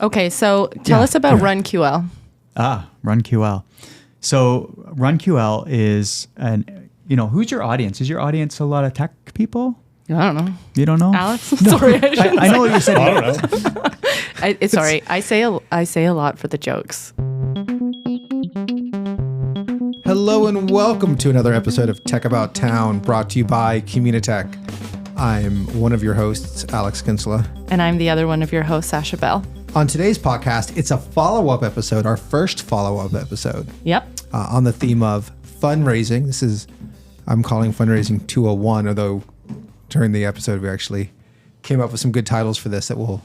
Okay, so tell us about runQL. runQL. So runQL is who's your audience? Is your audience a lot of tech people? I don't know. You don't know? Alex? No. Sorry. I know what you said. I don't know. Sorry. I say a lot for the jokes. Hello and welcome to another episode of Tech About Town, brought to you by Communitech. I'm one of your hosts, Alex Kinsella. And I'm the other one of your hosts, Sasha Bell. On today's podcast, it's a follow-up episode, our first follow-up episode. Yep. On the theme of fundraising. I'm calling fundraising 201, although during the episode we actually came up with some good titles for this that we'll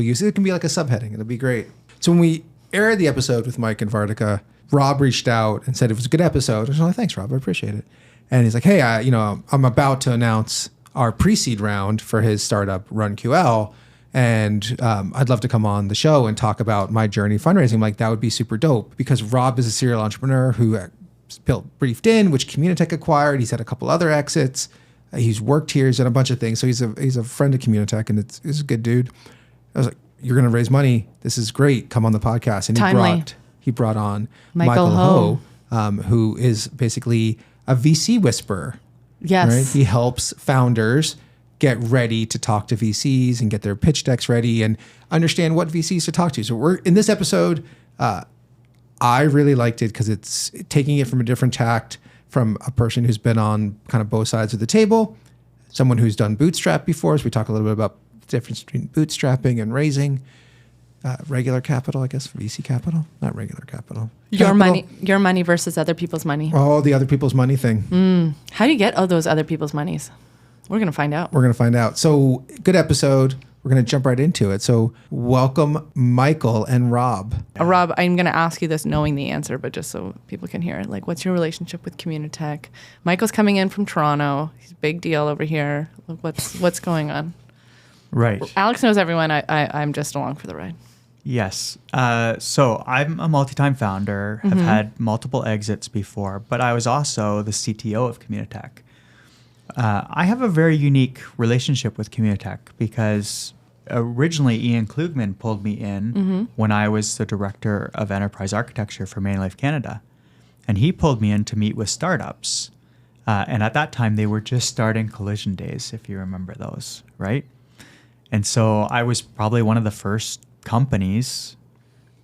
use. It can be like a subheading. It'll be great. So when we aired the episode with Mike and Vartika, Rob reached out and said it was a good episode. I was like, thanks, Rob. I appreciate it. And he's like, hey, I'm about to announce our pre-seed round for his startup, runQL. And I'd love to come on the show and talk about my journey fundraising. I'm like, that would be super dope, because Rob is a serial entrepreneur who built Briefed In, which Communitech acquired. He's had a couple other exits. He's worked here. He's done a bunch of things. So he's a friend of Communitech, and he's a good dude. I was like, you're going to raise money. This is great. Come on the podcast. And he brought on Michael Ho, who is basically a VC whisperer. Yes. Right? He helps founders get ready to talk to VCs and get their pitch decks ready and understand what VCs to talk to. So we're in this episode. I really liked it because it's taking it from a different tact, from a person who's been on kind of both sides of the table, someone who's done bootstrap before. So we talk a little bit about the difference between bootstrapping and raising regular capital, I guess, VC capital, not regular capital. Your money versus other people's money. Oh, the other people's money thing. How do you get all those other people's monies? We're going to find out. So good episode. We're going to jump right into it. So welcome, Michael and Rob. Rob, I'm going to ask you this knowing the answer, but just so people can hear it. Like, what's your relationship with Communitech? Michael's coming in from Toronto. He's a big deal over here. What's going on? Right. Alex knows everyone. I'm just along for the ride. Yes. So I'm a multi-time founder, have had multiple exits before, but I was also the CTO of Communitech. I have a very unique relationship with Communitech because originally Ian Klugman pulled me in when I was the director of enterprise architecture for Manulife Canada. And he pulled me in to meet with startups. And at that time, they were just starting Collision Days, if you remember those, right? And so I was probably one of the first companies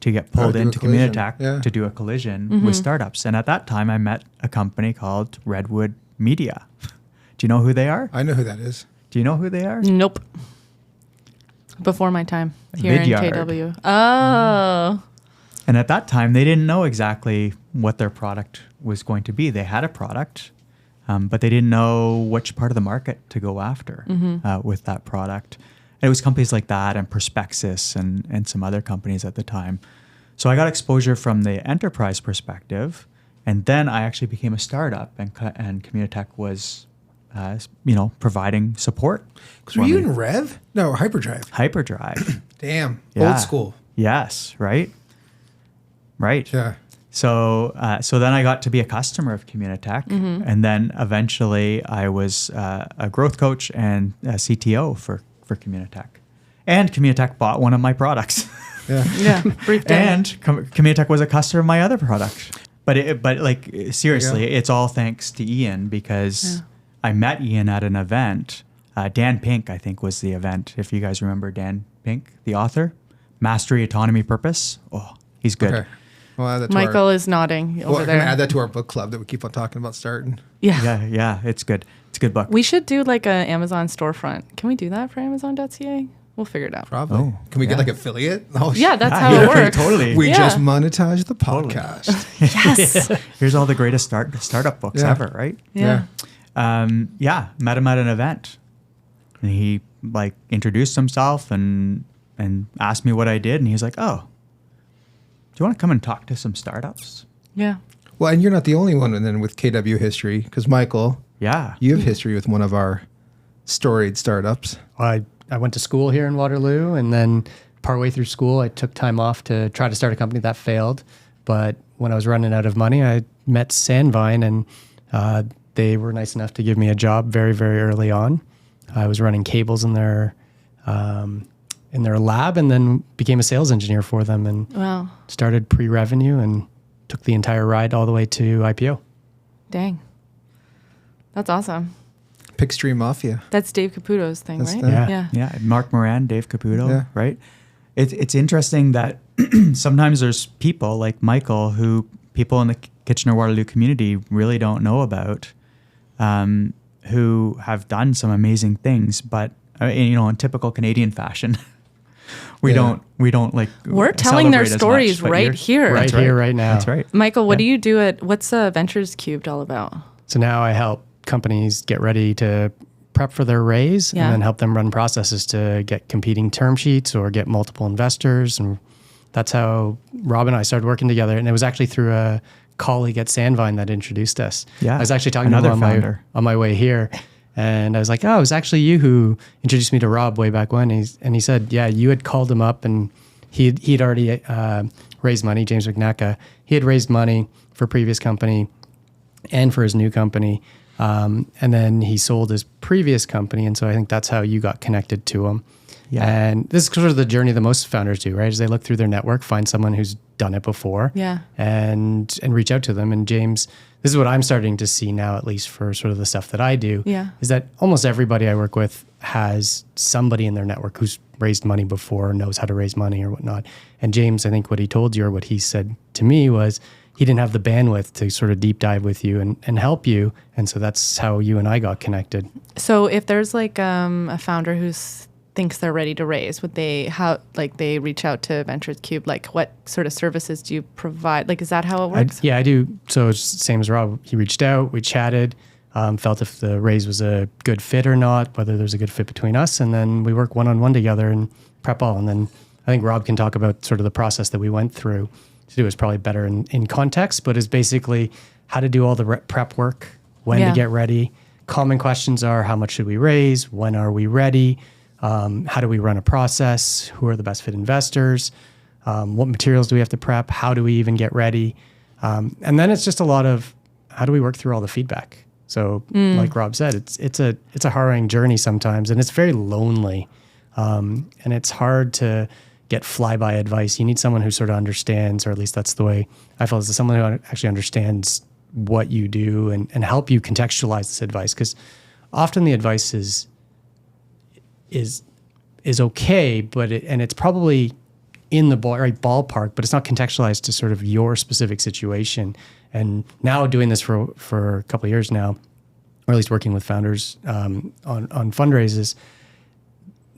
to get pulled into Communitech to do a collision with startups. And at that time, I met a company called Redwood Media. Do you know who they are? I know who that is. Do you know who they are? Nope. Before my time here Vidyard. in KW. Oh. And at that time, they didn't know exactly what their product was going to be. They had a product, but they didn't know which part of the market to go after with that product. And it was companies like that and Perspexis and some other companies at the time. So I got exposure from the enterprise perspective, and then I actually became a startup, and Communitech was providing support. Were you in Rev? No, Hyperdrive. Hyperdrive. Damn. Yeah. Old school. Yes. Right. Yeah. So then I got to be a customer of Communitech, and then eventually I was a growth coach and a CTO for Communitech. And Communitech bought one of my products. Yeah. Briefed In. And Communitech was a customer of my other product. But seriously, it's all thanks to Ian, because I met Ian at an event. Dan Pink, I think, was the event. If you guys remember Dan Pink, the author, Mastery, Autonomy, Purpose. Oh, he's good. Okay. We'll add that to Michael is nodding over there. Add that to our book club that we keep on talking about starting. Yeah, it's good. It's a good book. We should do like an Amazon storefront. Can we do that for Amazon.ca? We'll figure it out. Probably. Oh, Can we get like affiliate? Oh, Yeah, that's how it works. Totally. We just monetized the podcast. Yes. Here's all the greatest startup books ever, right? Yeah. Met him at an event, and he introduced himself and asked me what I did, and he was like, "Oh, do you want to come and talk to some startups?" Yeah. Well, and you're not the only one then with KW history, because Michael, you have history with one of our storied startups. I went to school here in Waterloo, and then partway through school, I took time off to try to start a company that failed. But when I was running out of money, I met Sandvine, and they were nice enough to give me a job very, very early on. I was running cables in their in their lab and then became a sales engineer for them and Wow. started pre-revenue and took the entire ride all the way to IPO. Dang. That's awesome. Pickstream Mafia. That's Dave Caputo's thing, That's right? the- Yeah. Yeah, Mark Moran, Dave Caputo, Yeah. right? It's interesting that sometimes there's people like Michael who people in the Kitchener-Waterloo community really don't know about, who have done some amazing things, but in typical Canadian fashion, we don't like. We're telling their celebrate as stories much, but right you're- here. Right That's here, right now. That's right. Michael, what Yeah. do you do what's Ventures Cubed all about? So now I help companies get ready to prep for their raise Yeah. and then help them run processes to get competing term sheets or get multiple investors. And that's how Rob and I started working together. And it was actually through a colleague at Sandvine that introduced us. Yeah. I was actually talking Another to him founder. on my way here. And I was like, oh, it was actually you who introduced me to Rob way back when. And he said, yeah, you had called him up and he'd already raised money, James McNacka. He had raised money for a previous company and for his new company. And then he sold his previous company. And so I think that's how you got connected to him. Yeah. And this is sort of the journey that most founders do, right? Is they look through their network, find someone who's done it before, Yeah. and reach out to them. And James, this is what I'm starting to see now, at least for sort of the stuff that I do, Yeah. is that almost everybody I work with has somebody in their network who's raised money before, knows how to raise money or whatnot. And James, I think what he told you or what he said to me was he didn't have the bandwidth to sort of deep dive with you and help you. And so that's how you and I got connected. So if there's like a founder who thinks they're ready to raise, would they they reach out to Ventures Cube? Like what sort of services do you provide? Like, is that how it works? I do. So it's the same as Rob. He reached out, we chatted, felt if the raise was a good fit or not, whether there's a good fit between us. And then we work one-on-one together and prep all. And then I think Rob can talk about sort of the process that we went through to do is probably better in context, but is basically how to do all the prep work, when Yeah. to get ready. Common questions are how much should we raise? When are we ready? How do we run a process? Who are the best fit investors? What materials do we have to prep? How do we even get ready? And then it's just a lot of how do we work through all the feedback? So like Rob said, it's a harrowing journey sometimes, and it's very lonely. And it's hard to get flyby advice. You need someone who sort of understands, or at least that's the way I feel, is someone who actually understands what you do and help you contextualize this advice. Because often the advice is okay, but it's probably in the right ballpark, but it's not contextualized to sort of your specific situation. And now doing this for a couple of years now, or at least working with founders on fundraisers,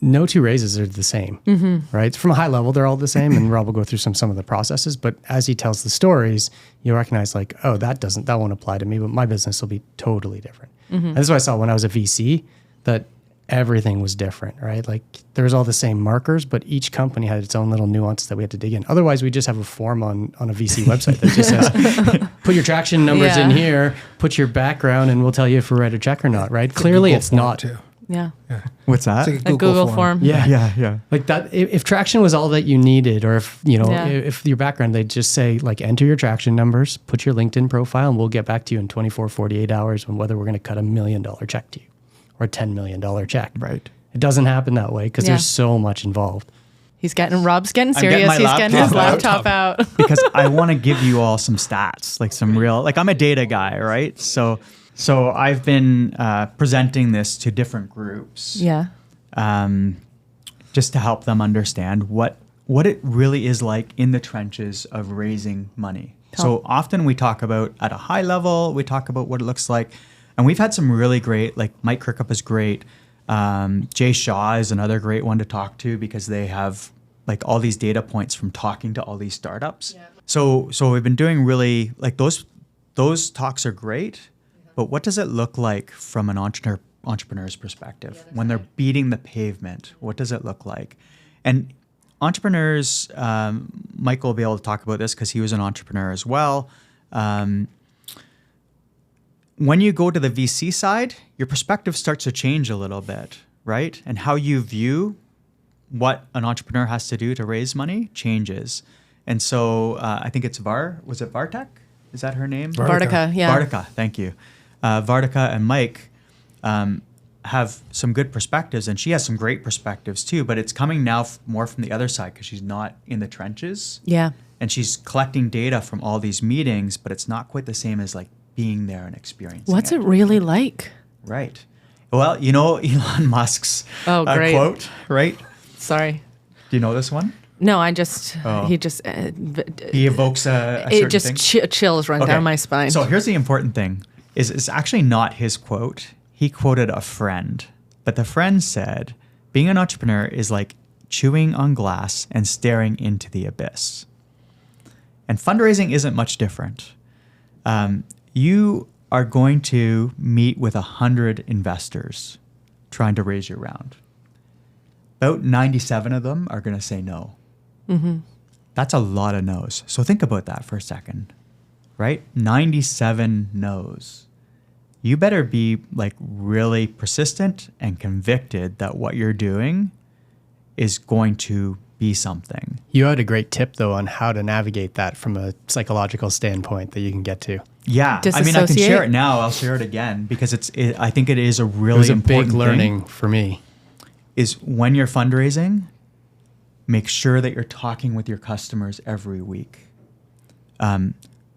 no two raises are the same, right? From a high level, they're all the same, and Rob will go through some of the processes. But as he tells the stories, you recognize like, oh, that won't apply to me, but my business will be totally different. And this is what I saw when I was a VC, that everything was different, right? Like there was all the same markers, but each company had its own little nuance that we had to dig in. Otherwise, we just have a form on a VC website that just says, put your traction numbers in here, put your background, and we'll tell you if we write a check or not, right? Clearly, it's not. Too. Yeah. What's that? It's like A Google form. Yeah. Like that, if traction was all that you needed, or if, Yeah. if your background, they'd just say like, enter your traction numbers, put your LinkedIn profile, and we'll get back to you in 24, 48 hours on whether we're going to cut $1 million check to you or a $10 million check. Right. It doesn't happen that way because Yeah. there's so much involved. Rob's getting I'm getting serious. my He's getting his laptop laptop out. Because I want to give you all some stats, like some real, like I'm a data guy, right? So I've been presenting this to different groups, Yeah. just to help them understand what it really is like in the trenches of raising money. So often we talk about at a high level, we talk about what it looks like, and we've had some really great, like Mike Kirkup is great. Jay Shaw is another great one to talk to because they have like all these data points from talking to all these startups. Yeah. So we've been doing really like those talks are great, but what does it look like from an entrepreneur's perspective when they're beating the pavement? What does it look like? And entrepreneurs, Michael will be able to talk about this because he was an entrepreneur as well. When you go to the VC side, your perspective starts to change a little bit, right? And how you view what an entrepreneur has to do to raise money changes. And so I think it's was it Vartek? Is that her name? Vartika, yeah. Vartika, thank you. Vartika and Mike have some good perspectives, and she has some great perspectives too, but it's coming now more from the other side because she's not in the trenches. Yeah. And she's collecting data from all these meetings, but it's not quite the same as like being there and experiencing What's it really like? Right. Well, you know Elon Musk's great. quote, right? Sorry. Do you know this one? No, he just he evokes a certain just thing. Chills run down my spine. So here's the important thing: is it's actually not his quote. He quoted a friend, but the friend said, "Being an entrepreneur is like chewing on glass and staring into the abyss." And fundraising isn't much different. You are going to meet with 100 investors trying to raise your round. About 97 of them are going to say no. Mm-hmm. That's a lot of no's. So think about that for a second, right? 97 no's. You better be like really persistent and convicted that what you're doing is going to be something. You had a great tip though on how to navigate that from a psychological standpoint that you can get to. Yeah, I mean, I can share it now. I'll share it again because I think it is a really important big learning for me. Is when you're fundraising, make sure that you're talking with your customers every week.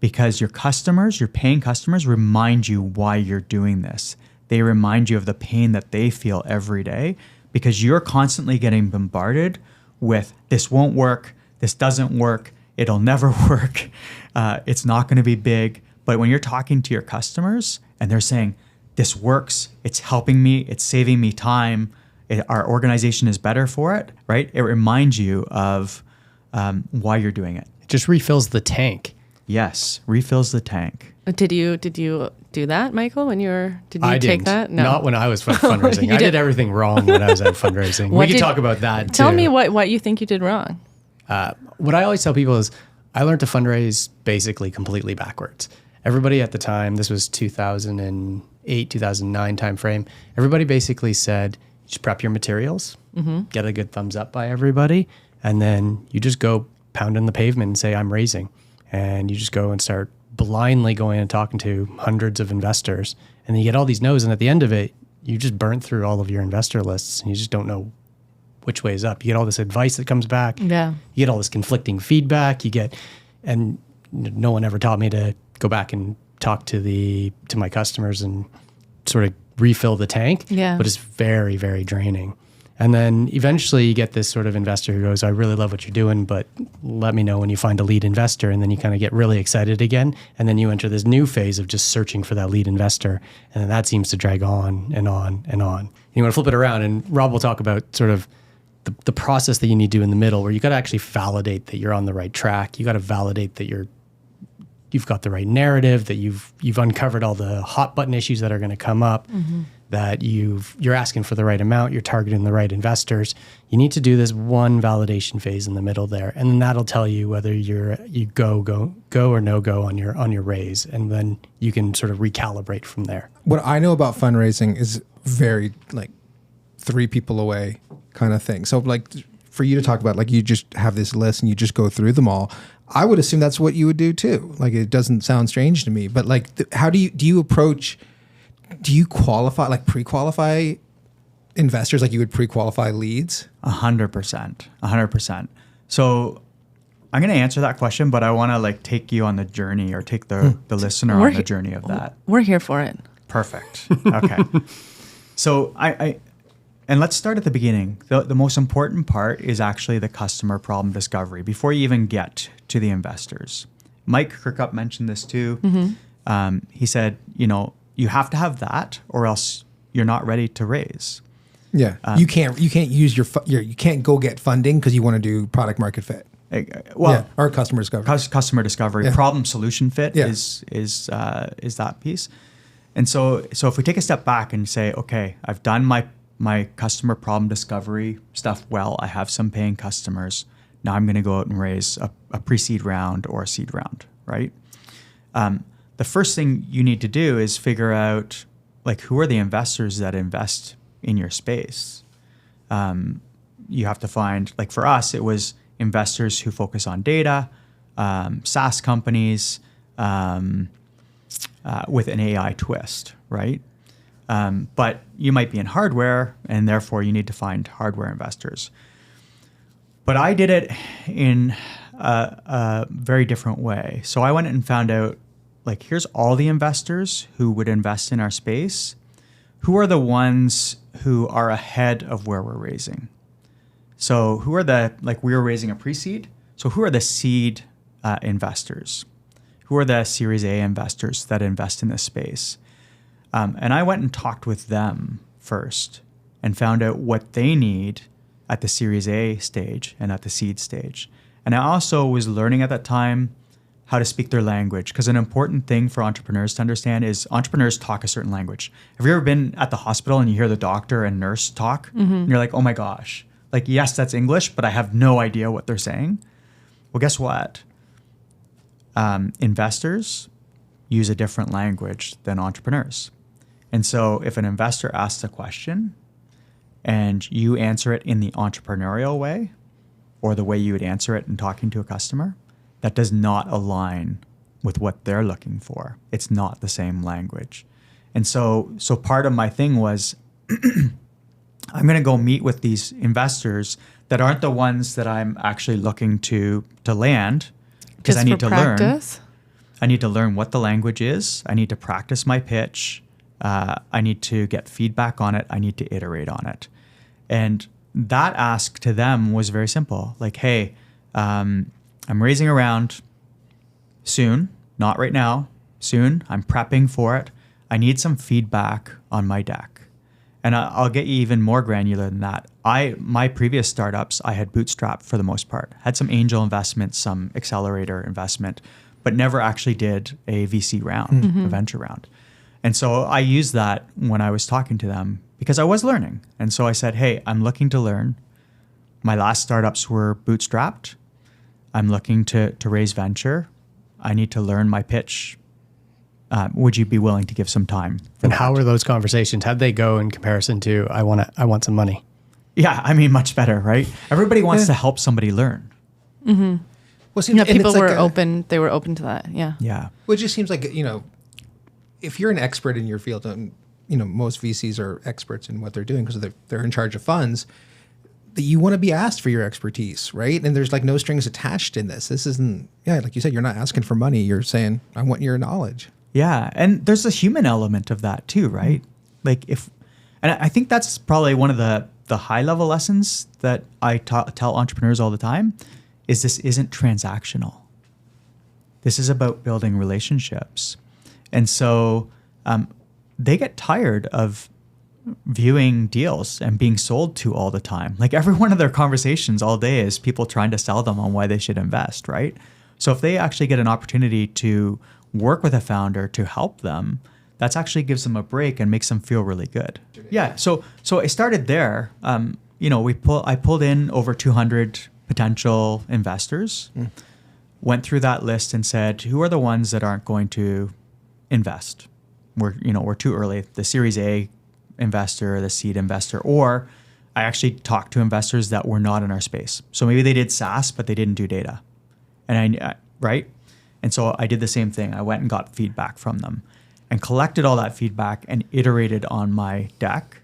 Because your customers, your paying customers, remind you why you're doing this. They remind you of the pain that they feel every day because you're constantly getting bombarded with this won't work, this doesn't work, it'll never work, it's not going to be big. But when you're talking to your customers and they're saying, this works, it's helping me, it's saving me time, our organization is better for it, right? It reminds you of why you're doing it. It just refills the tank. Yes, refills the tank. Did you do that, Michael? Did you take that? No, not when I was fundraising. I did everything wrong when I was out fundraising. We can talk about that. Tell me what you think you did wrong. What I always tell people is I learned to fundraise basically completely backwards. Everybody at the time, this was 2008, 2009 timeframe. Everybody basically said, just prep your materials, get a good thumbs up by everybody, and then you just go pound on the pavement and say, I'm raising. And you just go and start blindly going and talking to hundreds of investors. And then you get all these no's. And at the end of it, you just burnt through all of your investor lists and you just don't know which way is up. You get all this advice that comes back. Yeah. You get all this conflicting feedback. And no one ever taught me to go back and talk to my customers and sort of refill the tank. Yeah. But it's very, very draining. And then eventually you get this sort of investor who goes, I really love what you're doing, but let me know when you find a lead investor. And then you kind of get really excited again. And then you enter this new phase of just searching for that lead investor. And then that seems to drag on and on and on. And you want to flip it around. And Rob will talk about sort of the process that you need to do in the middle, where you got to actually validate that you're on the right track. You got to validate that you've got the right narrative, that you've uncovered all the hot button issues that are going to come up, that you're asking for the right amount, you're targeting the right investors. You need to do this one validation phase in the middle there, and then that'll tell you whether you go or no go on your raise, and then you can sort of recalibrate from there. What I know about fundraising is very like 3 people away kind of thing. So like for you to talk about, like you just have this list and you just go through them all. I would assume that's what you would do too. Like it doesn't sound strange to me, but like how do you approach? Do you qualify, like pre-qualify investors like you would pre-qualify leads? 100%. So I'm going to answer that question, but I want to like take you on the journey or take the listener on the journey of that. We're here for it. Perfect. Okay. So and let's start at the beginning. The most important part is actually the customer problem discovery before you even get to the investors. Mike Kirkup mentioned this too. He said, you have to have that, or else you're not ready to raise. Yeah, you can't use you can't go get funding because you want to do product market fit. Or customer discovery. Customer discovery, problem solution fit is that piece. And so if we take a step back and say, okay, I've done my customer problem discovery stuff well. I have some paying customers. Now I'm going to go out and raise a pre-seed round or a seed round, right? The first thing you need to do is figure out like who are the investors that invest in your space. You have to find, like for us, it was investors who focus on data, SaaS companies with an AI twist, right? But you might be in hardware, and therefore you need to find hardware investors. But I did it in a very different way. So I went and found out, like, here's all the investors who would invest in our space. Who are the ones who are ahead of where we're raising? So who are we were raising a pre-seed. So who are the seed investors? Who are the Series A investors that invest in this space? And I went and talked with them first and found out what they need at the Series A stage and at the seed stage. And I also was learning at that time how to speak their language, because an important thing for entrepreneurs to understand is entrepreneurs talk a certain language. Have you ever been at the hospital and you hear the doctor and nurse talk? And you're like, oh my gosh, like, yes, that's English, but I have no idea what they're saying. Well, guess what? Investors use a different language than entrepreneurs. And so if an investor asks a question and you answer it in the entrepreneurial way, or the way you would answer it in talking to a customer, that does not align with what they're looking for. It's not the same language. And so part of my thing was, I'm going to go meet with these investors that aren't the ones that I'm actually looking to land, because I need to learn. I need to learn what the language is. I need to practice my pitch. I need to get feedback on it. I need to iterate on it. And that ask to them was very simple. Like, hey, I'm raising a round soon, not right now, soon. I'm prepping for it. I need some feedback on my deck. And I'll get you even more granular than that. My previous startups, I had bootstrapped for the most part. Had some angel investment, some accelerator investment, but never actually did a VC round, a venture round. And so I used that when I was talking to them because I was learning. And so I said, hey, I'm looking to learn. My last startups were bootstrapped. I'm looking to raise venture. I need to learn my pitch. Would you be willing to give some time? And how were those conversations? How'd they go in comparison to I want some money? Yeah, I mean, much better, right? Everybody wants to help somebody learn. Mm-hmm. Well, see, people were open. They were open to that. Yeah. Yeah. Well, it just seems like, if you're an expert in your field, and most VCs are experts in what they're doing because they're in charge of funds, that you want to be asked for your expertise, right? And there's like no strings attached in this. This isn't, like you said, you're not asking for money. You're saying, I want your knowledge. Yeah, and there's a human element of that too, right? Like and I think that's probably one of the high level lessons that I tell entrepreneurs all the time is this isn't transactional. This is about building relationships. And so they get tired of viewing deals and being sold to all the time. Like every one of their conversations all day is people trying to sell them on why they should invest, right? So if they actually get an opportunity to work with a founder to help them, that actually gives them a break and makes them feel really good. Yeah. So I started there. I pulled in over 200 potential investors, went through that list and said, who are the ones that aren't going to invest? We're too early. The Series A investor, the seed investor, or I actually talked to investors that were not in our space. So maybe they did SaaS, but they didn't do data. Right? And so I did the same thing. I went and got feedback from them and collected all that feedback and iterated on my deck.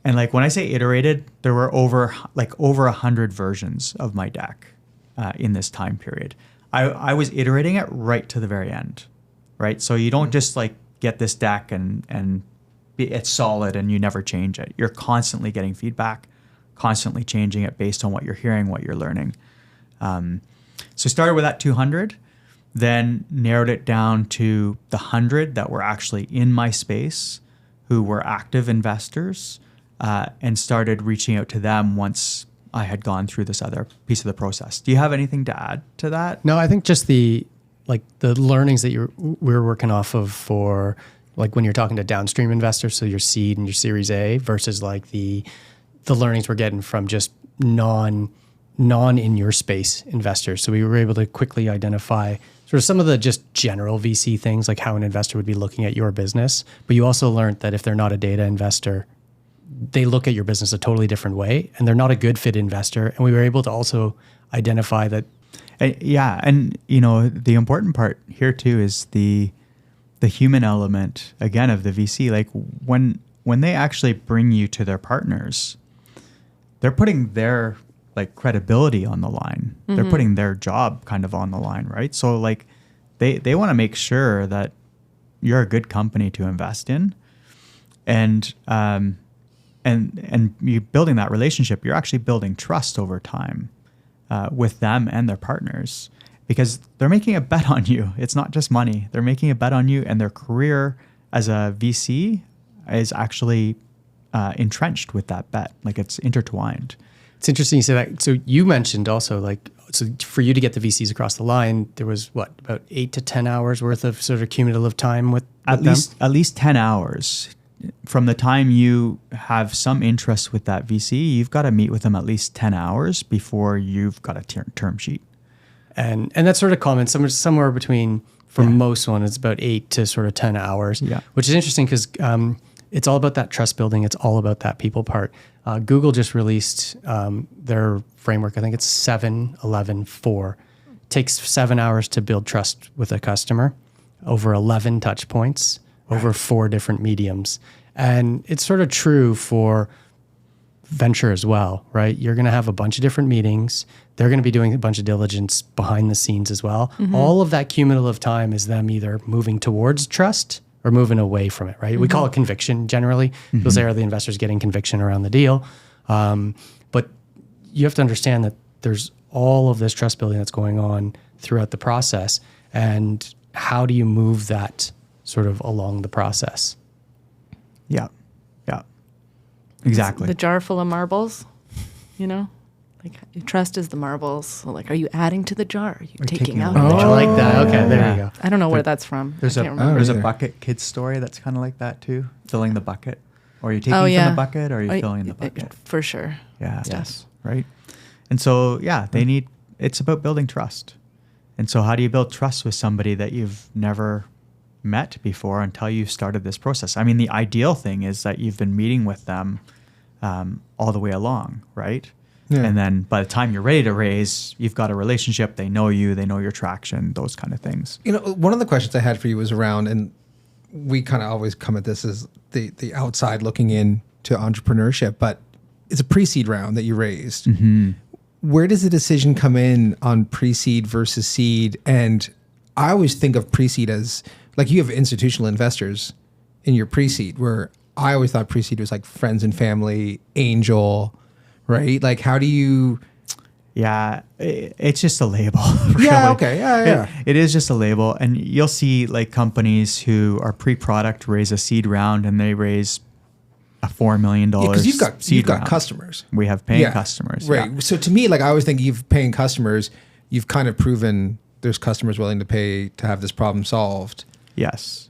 And like when I say iterated, there were over 100 versions of my deck in this time period. I was iterating it right to the very end, right? So you don't just like get this deck and it's solid and you never change it. You're constantly getting feedback, constantly changing it based on what you're hearing, what you're learning. So started with that 200. Then narrowed it down to the 100 that were actually in my space, who were active investors, and started reaching out to them once I had gone through this other piece of the process. Do you have anything to add to that? No, I think just the learnings that we're working off of for like when you're talking to downstream investors, so your seed and your Series A versus like the learnings we're getting from just non in your space investors. So we were able to quickly identify sort of some of the just general VC things, like how an investor would be looking at your business. But you also learned that if they're not a data investor, they look at your business a totally different way, and they're not a good fit investor. And we were able to also identify that. Yeah, and the important part here too is the the human element again of the VC. Like when they actually bring you to their partners, they're putting their like credibility on the line. Mm-hmm. They're putting their job kind of on the line, right? So like they want to make sure that you're a good company to invest in, and you building that relationship, you're actually building trust over time with them and their partners, because they're making a bet on you. It's not just money. They're making a bet on you, and their career as a VC is actually entrenched with that bet. Like it's intertwined. It's interesting you say that. So you mentioned also like, so for you to get the VCs across the line, there was what, about 8 to 10 hours worth of sort of cumulative time with at least 10 hours. From the time you have some interest with that VC, you've got to meet with them at least 10 hours before you've got a term sheet. And that's sort of common, somewhere between, for most one, it's about 8 to sort of 10 hours, which is interesting because it's all about that trust building. It's all about that people part. Google just released their framework. I think it's 7-11-4. Takes 7 hours to build trust with a customer, over 11 touch points, over 4 different mediums. And it's sort of true for venture as well, right? You're going to have a bunch of different meetings. They're going to be doing a bunch of diligence behind the scenes as well. Mm-hmm. All of that cumulative time is them either moving towards trust or moving away from it, right? Mm-hmm. We call it conviction generally. Mm-hmm. Because there are the investors getting conviction around the deal. But you have to understand that there's all of this trust building that's going on throughout the process. And how do you move that sort of along the process? Yeah. Exactly. It's the jar full of marbles, you know? Like trust is the marbles. So like, are you adding to the jar? Are you taking out of the jar? I like that. Okay, there you go. I don't know where that's from. There's a bucket kids story that's kind of like that too. Filling the bucket. Or are you taking from the bucket, or are you filling the bucket? For sure. Yeah. Yes. Right. And so, it's about building trust. And so how do you build trust with somebody that you've never met before until you started this process? I mean, the ideal thing is that you've been meeting with them all the way along, right? Yeah. And then by the time you're ready to raise, you've got a relationship. They know you, they know your traction, those kind of things. You know, one of the questions I had for you was around, and we kind of always come at this as the outside looking in to entrepreneurship, but it's a pre-seed round that you raised. Mm-hmm. Where does the decision come in on pre-seed versus seed? And I always think of pre-seed as, like, you have institutional investors in your pre-seed, where I always thought pre-seed was like friends and family, angel, right? Like, how do you... Yeah, it's just a label. Really. Yeah, okay, yeah. It is just a label. And you'll see like companies who are pre-product raise a seed round and they raise a $4 million because you've got round. Customers. We have paying customers. Right. Yeah. So to me, like, I always think you've paying customers, you've kind of proven there's customers willing to pay to have this problem solved. Yes.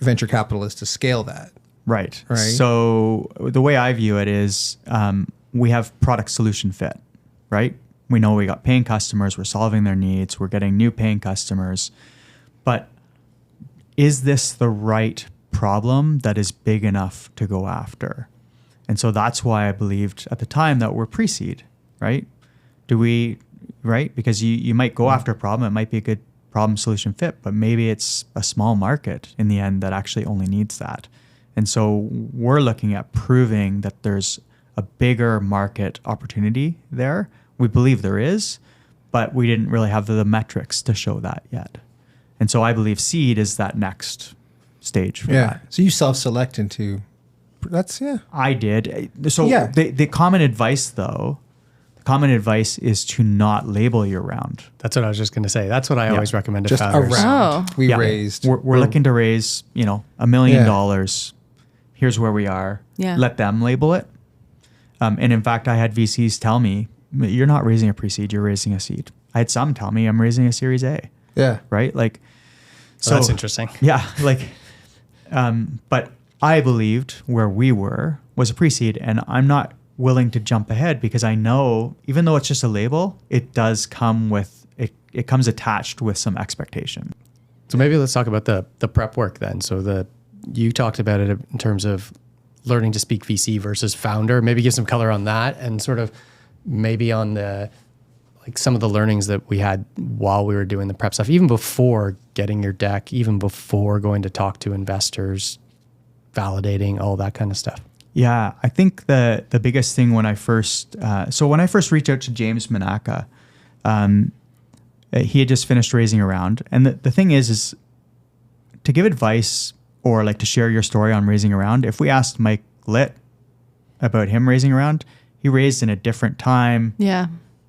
Venture capital is to scale that. Right. So the way I view it is we have product solution fit, right? We know we got paying customers, we're solving their needs, we're getting new paying customers. But is this the right problem that is big enough to go after? And so that's why I believed at the time that we're pre-seed, right? Right? Because you might go after a problem, it might be a good problem solution fit, but maybe it's a small market in the end that actually only needs that. And so we're looking at proving that there's a bigger market opportunity there. We believe there is, but we didn't really have the metrics to show that yet. And so I believe seed is that next stage for that. So you self-select into... I did. So the common advice, though, is to not label your round. That's what I was just going to say. That's what I always recommend to just founders. Just a round. We raised. We're looking to raise, $1 million. Here's where we are. Yeah. Let them label it. And in fact, I had VCs tell me, you're not raising a pre-seed, you're raising a seed. I had some tell me I'm raising a Series A. Yeah. Right? Like, so that's interesting. Yeah. Like, but I believed where we were was a pre-seed, and I'm not willing to jump ahead because I know, even though it's just a label, it does come with, it comes attached with some expectation. So maybe let's talk about the prep work then. So you talked about it in terms of learning to speak VC versus founder. Maybe give some color on that, and sort of maybe on the like some of the learnings that we had while we were doing the prep stuff, even before getting your deck, even before going to talk to investors, validating all that kind of stuff? Yeah, I think the biggest thing when I first reached out to James Manaka, he had just finished raising a round. And the thing is to give advice or like to share your story on raising a round, if we asked Mike Litt about him raising a round, he raised in a different time. Yeah.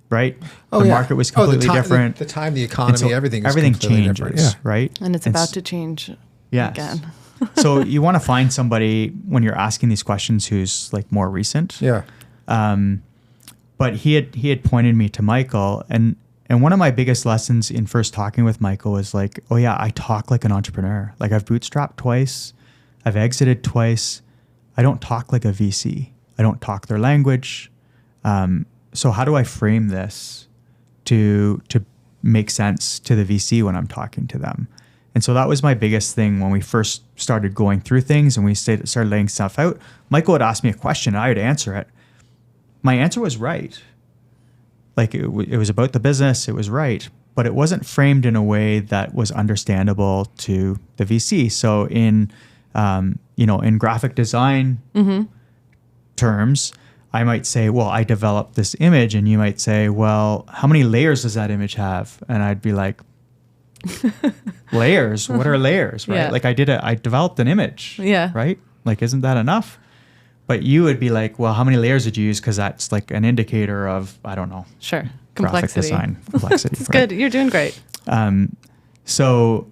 Right? The market was completely different. The time, the economy, so everything changes, different. Yeah. Right? And it's about to change again. So you want to find somebody when you're asking these questions who's like more recent. Yeah. But he had pointed me to Michael, and one of my biggest lessons in first talking with Michael was like, oh yeah, I talk like an entrepreneur. Like I've bootstrapped twice, I've exited twice. I don't talk like a VC. I don't talk their language. So how do I frame this to make sense to the VC when I'm talking to them? And so that was my biggest thing when we first started going through things and we started laying stuff out. Michael would ask me a question and I would answer it. My answer was right. Like it was about the business, it was right, but it wasn't framed in a way that was understandable to the VC. So in graphic design terms, I might say, well, I developed this image, and you might say, well, how many layers does that image have? And I'd be like, layers? What are layers, right? Yeah. Like I developed an image, right? Like, isn't that enough? But you would be like, well, how many layers did you use? Because that's like an indicator of, I don't know. Sure. Graphic Complexity. design, complexity. It's right? good. You're doing great. So,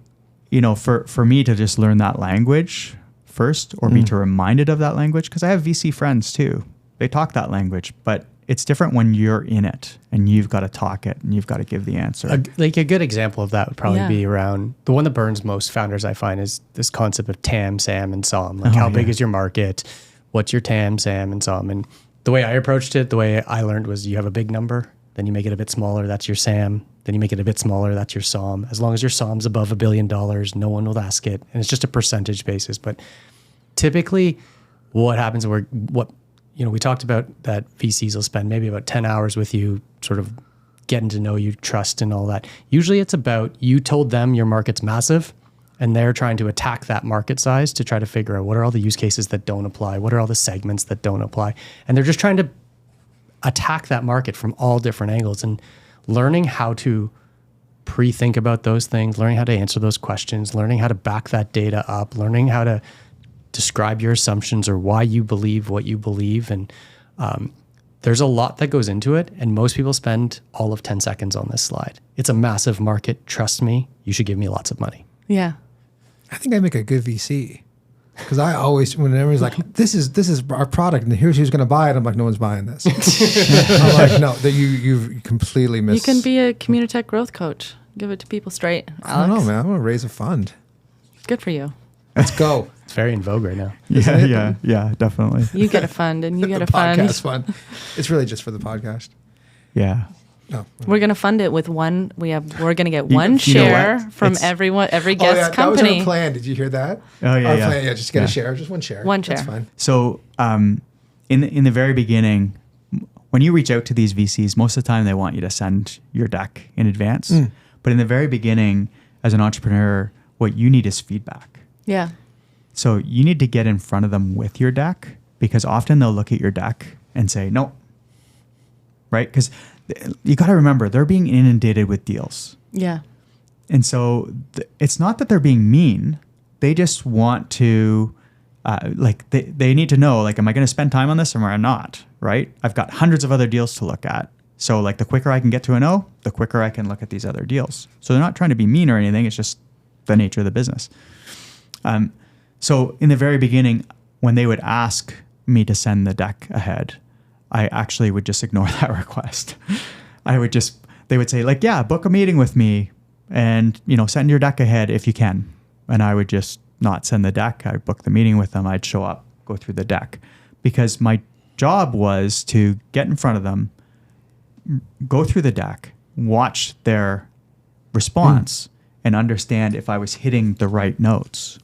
for me to just learn that language first, or be to reminded of that language, because I have VC friends too. They talk that language, but it's different when you're in it and you've got to talk it and you've got to give the answer. A good example of that would probably be around the one that burns most founders, I find, is this concept of TAM, SAM, and SOM. Like how big is your market? What's your TAM, SAM, and SOM? And the way I approached it, the way I learned was you have a big number, then you make it a bit smaller, that's your SAM. Then you make it a bit smaller, that's your SOM. As long as your SOM's above $1 billion, no one will ask it. And it's just a percentage basis. But typically what happens we talked about that VCs will spend maybe about 10 hours with you, sort of getting to know you, trust and all that. Usually it's about you told them your market's massive and they're trying to attack that market size to try to figure out what are all the use cases that don't apply? What are all the segments that don't apply? And they're just trying to attack that market from all different angles, and learning how to pre-think about those things, learning how to answer those questions, learning how to back that data up, learning how to describe your assumptions or why you believe what you believe. And there's a lot that goes into it. And most people spend all of 10 seconds on this slide. It's a massive market. Trust me, you should give me lots of money. Yeah. I think I make a good VC. Because I always, when everyone's like, this is our product and here's who's going to buy it, I'm like, no one's buying this. I'm like, no, that you've completely missed. You can be a Communitech growth coach. Give it to people straight, Alex. I don't know, man. I'm going to raise a fund. Good for you. Let's go. It's very in vogue right now. Yeah, definitely. You get a fund and you get a fund. Podcast fund. It's really just for the podcast. Yeah. No. We're going to fund it with one. We're going to get one share from every guest company. That was our plan. Did you hear that? Oh yeah, our plan, just get a share, just one share. One share. That's fine. So, in the very beginning, when you reach out to these VCs, most of the time they want you to send your deck in advance. But in the very beginning, as an entrepreneur, what you need is feedback. Yeah. So you need to get in front of them with your deck, because often they'll look at your deck and say, no. Right? Because you got to remember, they're being inundated with deals. Yeah. And so it's not that they're being mean. They just want to, they need to know, like, am I going to spend time on this or am I not? Right? I've got hundreds of other deals to look at. So like the quicker I can get to a no, the quicker I can look at these other deals. So they're not trying to be mean or anything. It's just the nature of the business. So in the very beginning, when they would ask me to send the deck ahead, I actually would just ignore that request. They would say like, yeah, book a meeting with me and, send your deck ahead if you can. And I would just not send the deck. I'd book the meeting with them. I'd show up, go through the deck, because my job was to get in front of them, go through the deck, watch their response and understand if I was hitting the right notes,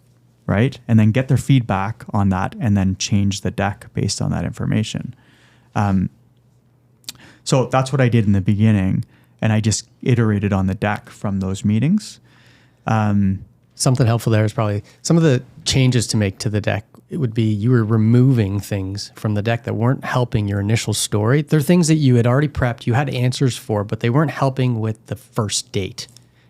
right? And then get their feedback on that and then change the deck based on that information. So that's what I did in the beginning. And I just iterated on the deck from those meetings. Something helpful there is probably some of the changes to make to the deck. It would be you were removing things from the deck that weren't helping your initial story. They're things that you had already prepped, you had answers for, but they weren't helping with the first date.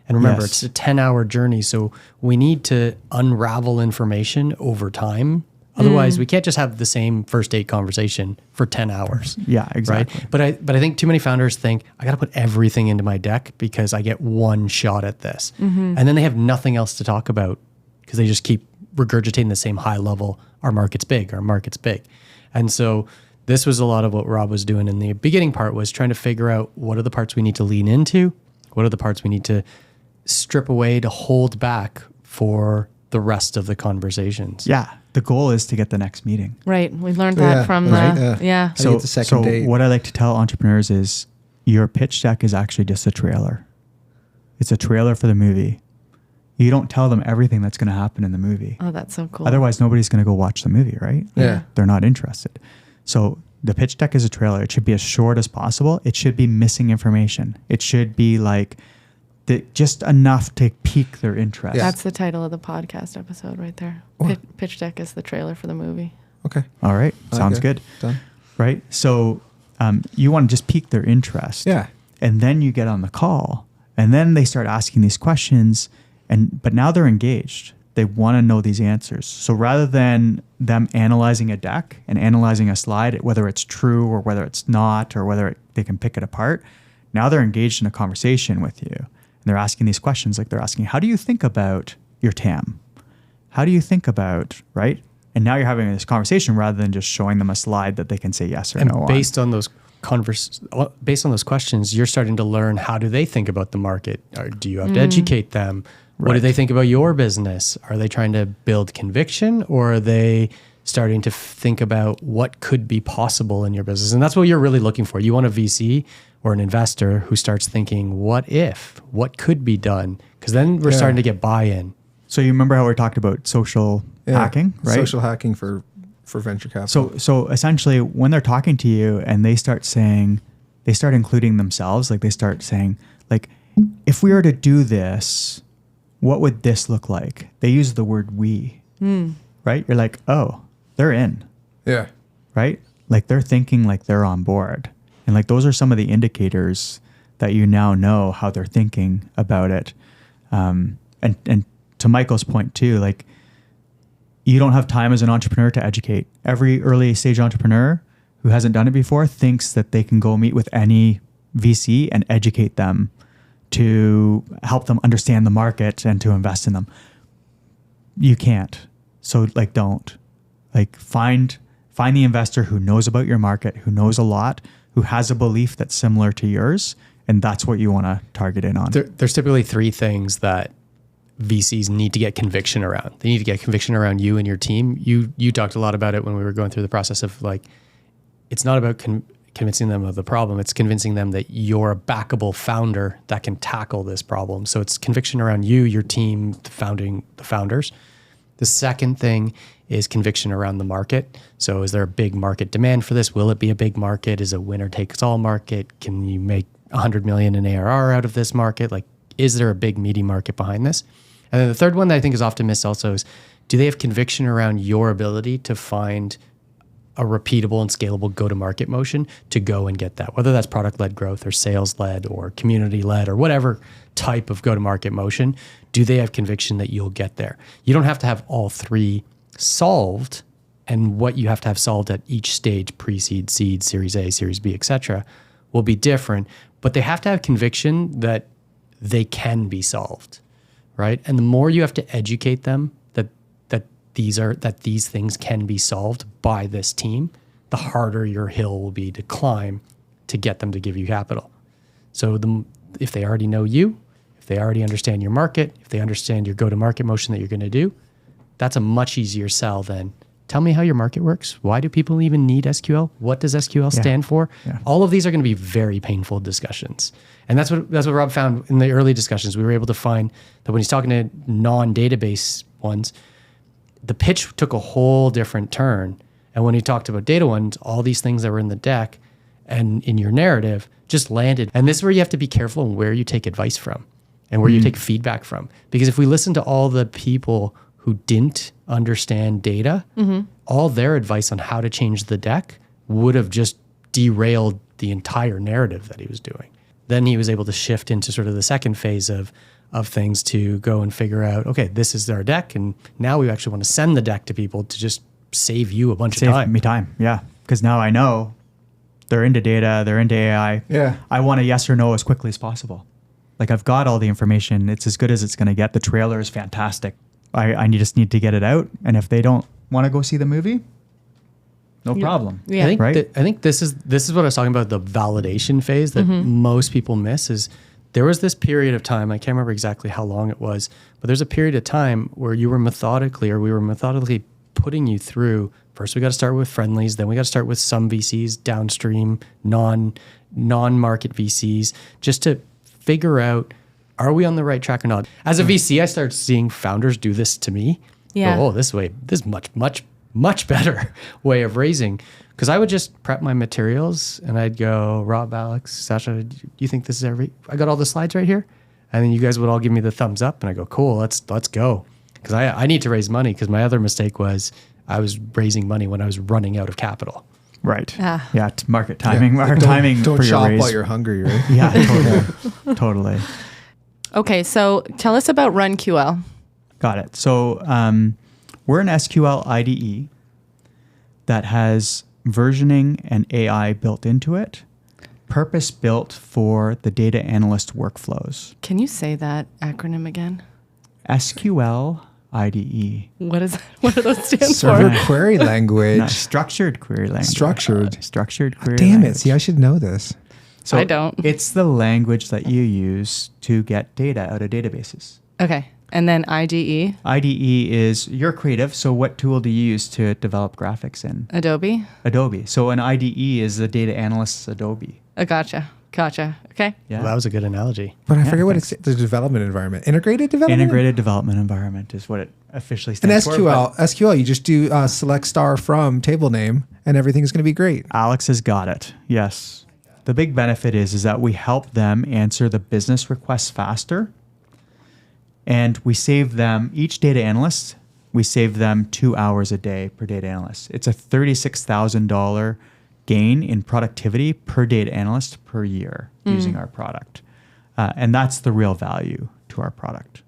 And remember, It's a 10-hour journey, so we need to unravel information over time. Otherwise, we can't just have the same first date conversation for 10 hours. Yeah, exactly. Right? But I think too many founders think, I got to put everything into my deck because I get one shot at this. And then they have nothing else to talk about because they just keep regurgitating the same high level, our market's big, our market's big. And so this was a lot of what Rob was doing in the beginning part, was trying to figure out what are the parts we need to lean into, what are the parts we need to strip away to hold back for the rest of the conversations. Yeah. The goal is to get the next meeting. Right. We learned that from the So, the second date. What I like to tell entrepreneurs is your pitch deck is actually just a trailer. It's a trailer for the movie. You don't tell them everything that's going to happen in the movie. Oh, that's so cool. Otherwise, nobody's going to go watch the movie, right? Yeah. They're not interested. So the pitch deck is a trailer. It should be as short as possible. It should be missing information. It should be like just enough to pique their interest. Yeah. That's the title of the podcast episode right there. Pitch deck is the trailer for the movie. Okay. All right. Sounds good. Done. Right. So you want to just pique their interest. Yeah. And then you get on the call, and then they start asking these questions, but now they're engaged. They want to know these answers. So rather than them analyzing a deck and analyzing a slide, whether it's true or whether it's not, or whether they can pick it apart, now they're engaged in a conversation with you. And they're asking these questions, like they're asking, how do you think about your TAM? How do you think about, right? And now you're having this conversation rather than just showing them a slide that they can say yes or no on. Based on those questions, you're starting to learn, how do they think about the market? Or do you have to educate them? What do they think about your business? Are they trying to build conviction, or are they starting to think about what could be possible in your business? And that's what you're really looking for. You want a VC or an investor who starts thinking, what if? What could be done? Because then we're starting to get buy-in. So you remember how we talked about social hacking, right? Social hacking for venture capital. So essentially, when they're talking to you and they start including themselves, like they start saying, like, if we were to do this, what would this look like? They use the word we, right? You're like, oh, they're in. Yeah. Right? Like they're thinking like they're on board. And like those are some of the indicators that you now know how they're thinking about it. And to Michael's point too, like you don't have time as an entrepreneur to educate. Every early stage entrepreneur who hasn't done it before thinks that they can go meet with any VC and educate them to help them understand the market and to invest in them. You can't. So like don't. Like find the investor who knows about your market, who knows a lot, who has a belief that's similar to yours, and that's what you want to target in on. There's typically three things that VCs need to get conviction around. They need to get conviction around you and your team. You talked a lot about it when we were going through the process of like, it's not about convincing them of the problem. It's convincing them that you're a backable founder that can tackle this problem. So it's conviction around you, your team, the founders. The second thing is conviction around the market. So is there a big market demand for this? Will it be a big market? Is it a winner takes all market? Can you make 100 million in ARR out of this market? Like, is there a big meaty market behind this? And then the third one that I think is often missed also is, do they have conviction around your ability to find a repeatable and scalable go-to-market motion to go and get that, whether that's product-led growth or sales-led or community-led or whatever type of go-to-market motion? Do they have conviction that you'll get there? You don't have to have all three solved, and what you have to have solved at each stage, pre-seed, seed, Series A, Series B, et cetera, will be different, but they have to have conviction that they can be solved, right? And the more you have to educate them that these things can be solved by this team, the harder your hill will be to climb to get them to give you capital. So if they already know you, if they already understand your market, if they understand your go-to-market motion that you're going to do, that's a much easier sell than, tell me how your market works. Why do people even need SQL? What does SQL stand for? Yeah. All of these are going to be very painful discussions. And that's what Rob found in the early discussions. We were able to find that when he's talking to non-database ones, the pitch took a whole different turn. And when he talked about data ones, all these things that were in the deck, and in your narrative just landed. And this is where you have to be careful in where you take advice from and where you take feedback from. Because if we listen to all the people who didn't understand data, all their advice on how to change the deck would have just derailed the entire narrative that he was doing. Then he was able to shift into sort of the second phase of things to go and figure out, okay, this is our deck, and now we actually want to send the deck to people to just save you a bunch of time. Save me time, yeah. Because now I know they're into data, they're into AI. Yeah. I want a yes or no as quickly as possible. Like I've got all the information. It's as good as it's going to get. The trailer is fantastic. I just need to get it out. And if they don't want to go see the movie, no problem. Yeah. I think this is what I was talking about, the validation phase that most people miss is there was this period of time, I can't remember exactly how long it was, but there's a period of time where we were methodically putting you through, first we got to start with friendlies, then we got to start with some VCs, downstream, non-market VCs, just to figure out, are we on the right track or not? As a VC, I started seeing founders do this to me. Yeah. Go, this is much better way of raising. Because I would just prep my materials and I'd go, Rob, Alex, Sasha, do you think this is I got all the slides right here? And then you guys would all give me the thumbs up and I go, cool, let's go. Because I need to raise money, because my other mistake was I was raising money when I was running out of capital. Right. Yeah, market timing. Market timing Don't for your shop raise. while you're hungry, right? Yeah, totally. Okay, so tell us about runQL. Got it. So we're an SQL IDE that has versioning and AI built into it, purpose-built for the data analyst workflows. Can you say that acronym again? SQL IDE. What do those stand Server for? query language. No, structured query language. Structured query Damn language. it. See, I should know this. So I don't. It's the language that you use to get data out of databases. Okay. And then IDE? IDE is, you're creative, so what tool do you use to develop graphics in? Adobe? Adobe. So an IDE is the data analyst's Adobe. Gotcha. Okay. Yeah. Well, that was a good analogy. But I forget what it's the development environment. Integrated development? Integrated development environment is what it officially And stands for. SQL, you just do select star from table name and everything's going to be great. Alex has got it. Yes. The big benefit is that we help them answer the business requests faster. And we save them, each data analyst, we save them 2 hours a day per data analyst. It's a $36,000 gain in productivity per data analyst per year using our product. And that's the real value to our product.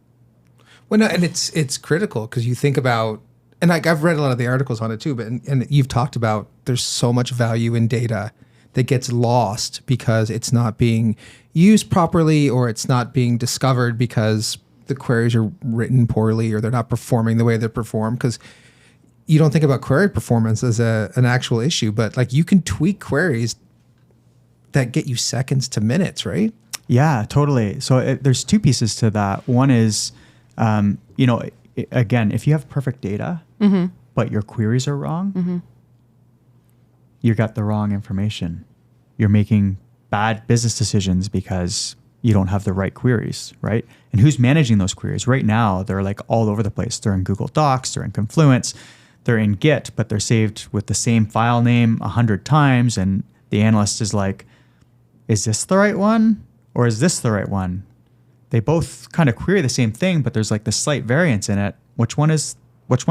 Well, no, and it's critical because you think about, and like I've read a lot of the articles on it too, but and you've talked about there's so much value in data that gets lost because it's not being used properly or it's not being discovered because the queries are written poorly or they're not performing the way they're performed. Because you don't think about query performance as an actual issue, but like you can tweak queries that get you seconds to minutes, right? Yeah, totally. So there's two pieces to that. One is, again, if you have perfect data, but your queries are wrong, you got the wrong information. You're making bad business decisions because you don't have the right queries, right? And who's managing those queries? Right now, they're like all over the place. They're in Google Docs, they're in Confluence, they're in Git, but they're saved with the same file name 100 times. And the analyst is like, is this the right one? Or is this the right one? They both kind of query the same thing, but there's like this slight variance in it. Which one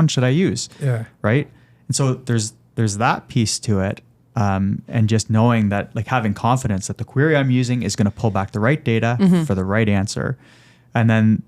should I use? Yeah. Right? And so there's that piece to it. And just knowing that, like having confidence that the query I'm using is going to pull back the right data for the right answer. And then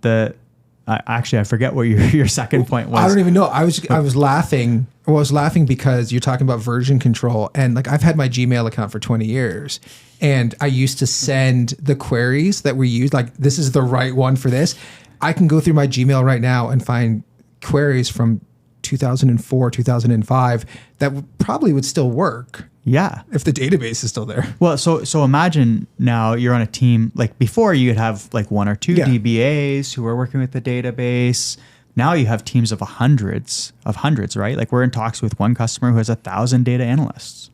actually, I forget what your second point was. I don't even know. I was laughing. Well, I was laughing because you're talking about version control, and like I've had my Gmail account for 20 years, and I used to send the queries that we use. Like, this is the right one for this. I can go through my Gmail right now and find queries from 2004, 2005 that probably would still work. Yeah. If the database is still there. Well, so imagine now you're on a team, like before you'd have like one or two DBAs who are working with the database. Now you have teams of hundreds, right? Like we're in talks with one customer who has 1,000 data analysts.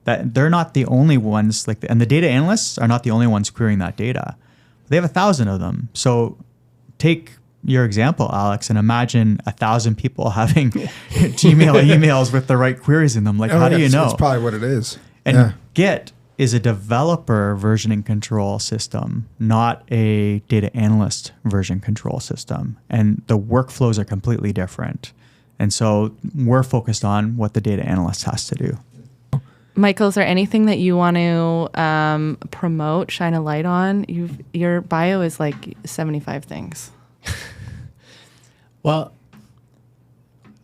That they're not the only ones, and the data analysts are not the only ones querying that data. They have 1,000 of them. So take your example, Alex, and imagine 1,000 people having Gmail emails with the right queries in them. Like, how do you know? That's probably what it is. And Git is a developer version and control system, not a data analyst version control system. And the workflows are completely different. And so we're focused on what the data analyst has to do. Michael, is there anything that you want to promote, shine a light on? Your bio is like 75 things. Well,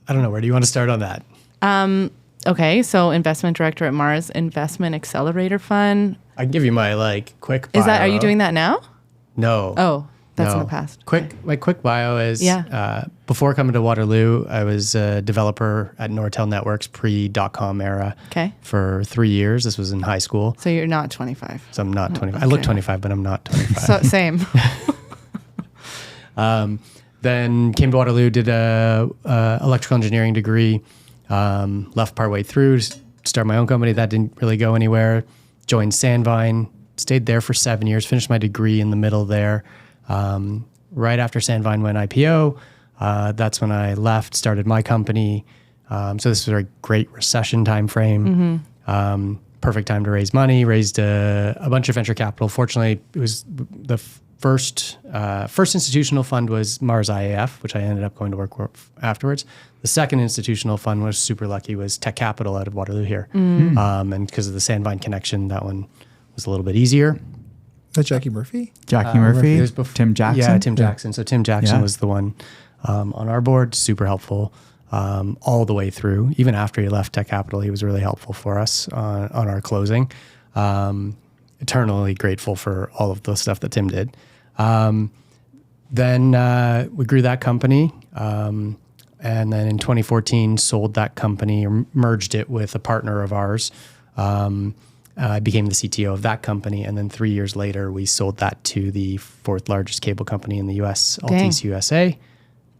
I don't know. Where do you want to start on that? Okay, so investment director at MaRS Investment Accelerator Fund. I can give you my quick bio. Are you doing that now? No. Oh, that's in No. the past. My quick bio is before coming to Waterloo, I was a developer at Nortel Networks pre.com era. Okay. For 3 years. This was in high school. So you're not 25. So I'm not 25. Okay. I look 25, but I'm not 25. So same. Then came to Waterloo, did a electrical engineering degree, left partway through to start my own company. That didn't really go anywhere. Joined Sandvine, stayed there for 7 years, finished my degree in the middle there. Right after Sandvine went IPO, that's when I left, started my company. So this was a great recession time frame. Perfect time to raise money, raised a bunch of venture capital. Fortunately, it was the first institutional fund was MaRS IAF, which I ended up going to work with afterwards. The second institutional fund was super lucky, was Tech Capital out of Waterloo here. And because of the Sandvine connection, that one was a little bit easier. That's Jackie Murphy? Jackie Murphy, It was Tim Jackson. Yeah, Tim Jackson. So Tim Jackson Yeah. was the one on our board, super helpful all the way through. Even after he left Tech Capital, he was really helpful for us on our closing. Eternally grateful for all of the stuff that Tim did. Then we grew that company. And then in 2014, sold that company, or merged it with a partner of ours. I became the CTO of that company. And then 3 years later, we sold that to the fourth largest cable company in the US, Altice USA.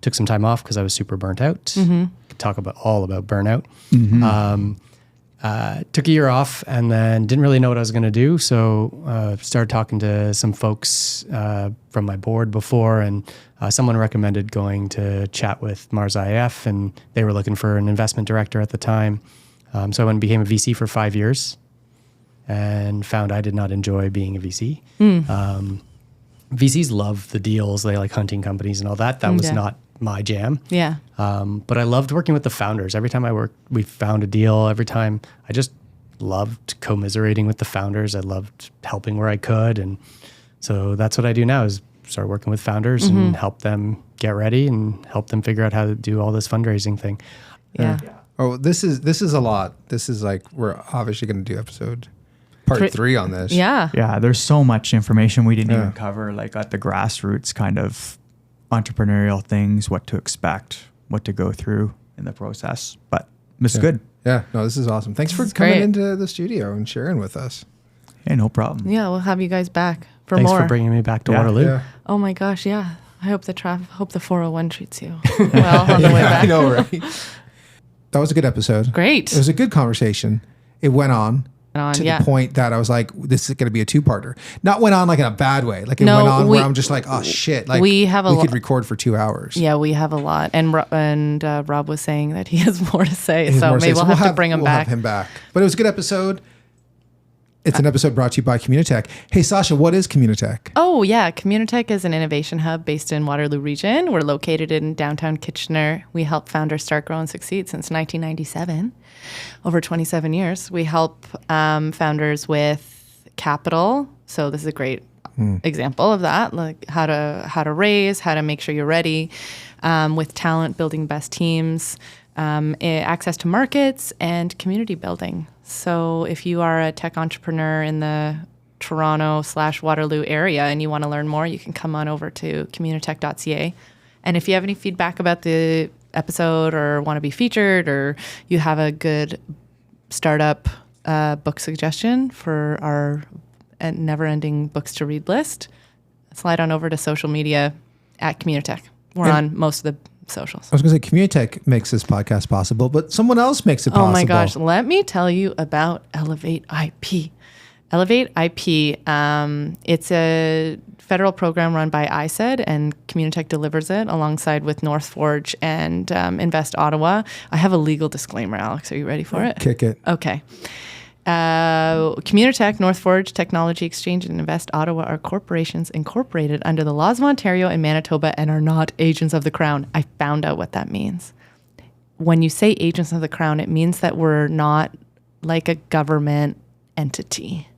Took some time off because I was super burnt out. Could talk all about burnout. Took a year off and then didn't really know what I was going to do. So started talking to some folks from my board before, and someone recommended going to chat with MaRS IF, and they were looking for an investment director at the time. So I went and became a VC for 5 years and found I did not enjoy being a VC. VCs love the deals. They like hunting companies and all that. That was not my jam. Yeah. But I loved working with the founders. Every time we found a deal. Every time I just loved commiserating with the founders. I loved helping where I could. And so that's what I do now, is start working with founders and help them get ready and help them figure out how to do all this fundraising thing. Yeah. Oh, this is a lot. This is like, we're obviously going to do episode part 3 on this. Yeah. Yeah, there's so much information we didn't even cover, like at the grassroots kind of entrepreneurial things, what to expect, what to go through in the process. But it's good. Yeah, no, this is awesome. Thanks for is coming great. into the studio and sharing with us. Hey, no problem. Yeah, we'll have you guys back for Thanks more. for bringing me back to Yeah. Waterloo. Yeah. Oh my gosh, yeah. I hope the 401 treats you well on the way back. I know, right? That was a good episode. Great. It was a good conversation. It went on to yeah. the point that I was like, this is going to be a 2-parter. Not went on like in a bad way. Like it No, went on we- where I'm just like, oh shit. Like we have a could lo- record for 2 hours. Yeah, we have a lot. And Rob was saying that he has more to say. There's So more to maybe say. we'll have to bring him we'll back. have him back. But it was a good episode. It's an episode brought to you by Communitech. Hey, Sasha, what is Communitech? Oh, yeah. Communitech is an innovation hub based in Waterloo Region. We're located in downtown Kitchener. We help founders start, grow, and succeed since 1997, over 27 years. We help founders with capital. So this is a great example of that, like how to raise, how to make sure you're ready, with talent, building best teams, access to markets, and community building. So if you are a tech entrepreneur in the Toronto/Waterloo area and you want to learn more, you can come on over to communitech.ca. And if you have any feedback about the episode or want to be featured, or you have a good startup book suggestion for our never-ending books to read list, slide on over to social media at Communitech. We're on most of the socials. I was going to say Communitech makes this podcast possible, but someone else makes it possible. Oh my gosh, let me tell you about Elevate IP. Elevate IP, it's a federal program run by ISED, and Communitech delivers it alongside with North Forge and Invest Ottawa. I have a legal disclaimer, Alex. Are you ready for it? Kick it. Okay. Communitech, North Forge Technology Exchange, and Invest Ottawa are corporations incorporated under the laws of Ontario and Manitoba and are not agents of the Crown. I found out what that means. When you say agents of the Crown, it means that we're not like a government entity.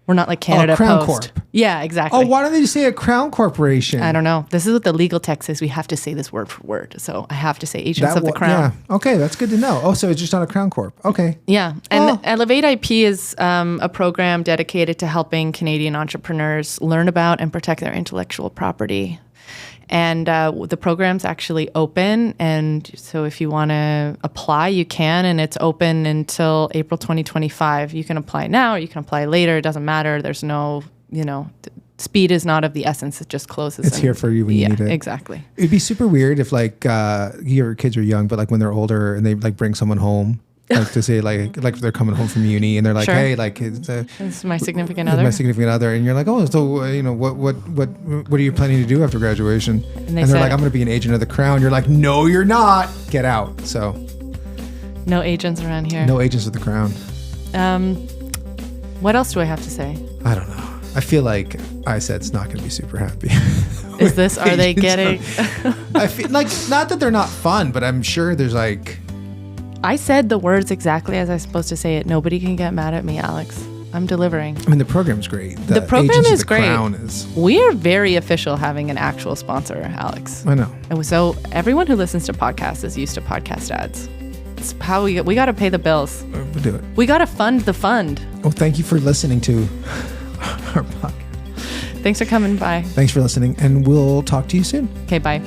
We're not like Canada Crown Post. Corp. Yeah, exactly. Oh, why don't they say a Crown Corporation? I don't know. This is what the legal text says. We have to say this word for word. So I have to say agents of the Crown. Yeah. Okay, that's good to know. Oh, so it's just not a Crown Corp. Okay. Yeah. And Elevate IP is a program dedicated to helping Canadian entrepreneurs learn about and protect their intellectual property. And the program's actually open. And so if you want to apply, you can. And it's open until April 2025. You can apply now, or you can apply later. It doesn't matter. There's no, speed is not of the essence. It just closes. It's here for you when you need it. Exactly. It'd be super weird if your kids are young, but like when they're older and they like bring someone home. Like to say like they're coming home from uni and they're like, sure. Hey, like this is my significant other. My significant other, and you're like, oh, so what are you planning to do after graduation? And they're like, I'm going to be an agent of the Crown. You're like, no, you're not. Get out. So, no agents around here. No agents of the Crown. What else do I have to say? I don't know. I feel like ISET's not going to be super happy. Is this? Are they getting? I feel like not that they're not fun, but I'm sure there's like. I said the words exactly as I was supposed to say it. Nobody can get mad at me, Alex. I'm delivering. I mean, the program's great. The program is great. Crown is. We are very official having an actual sponsor, Alex. I know. And so everyone who listens to podcasts is used to podcast ads. It's how we got to pay the bills. We'll do it. We got to fund the fund. Well, thank you for listening to our podcast. Thanks for coming by. Thanks for listening, and we'll talk to you soon. Okay, bye.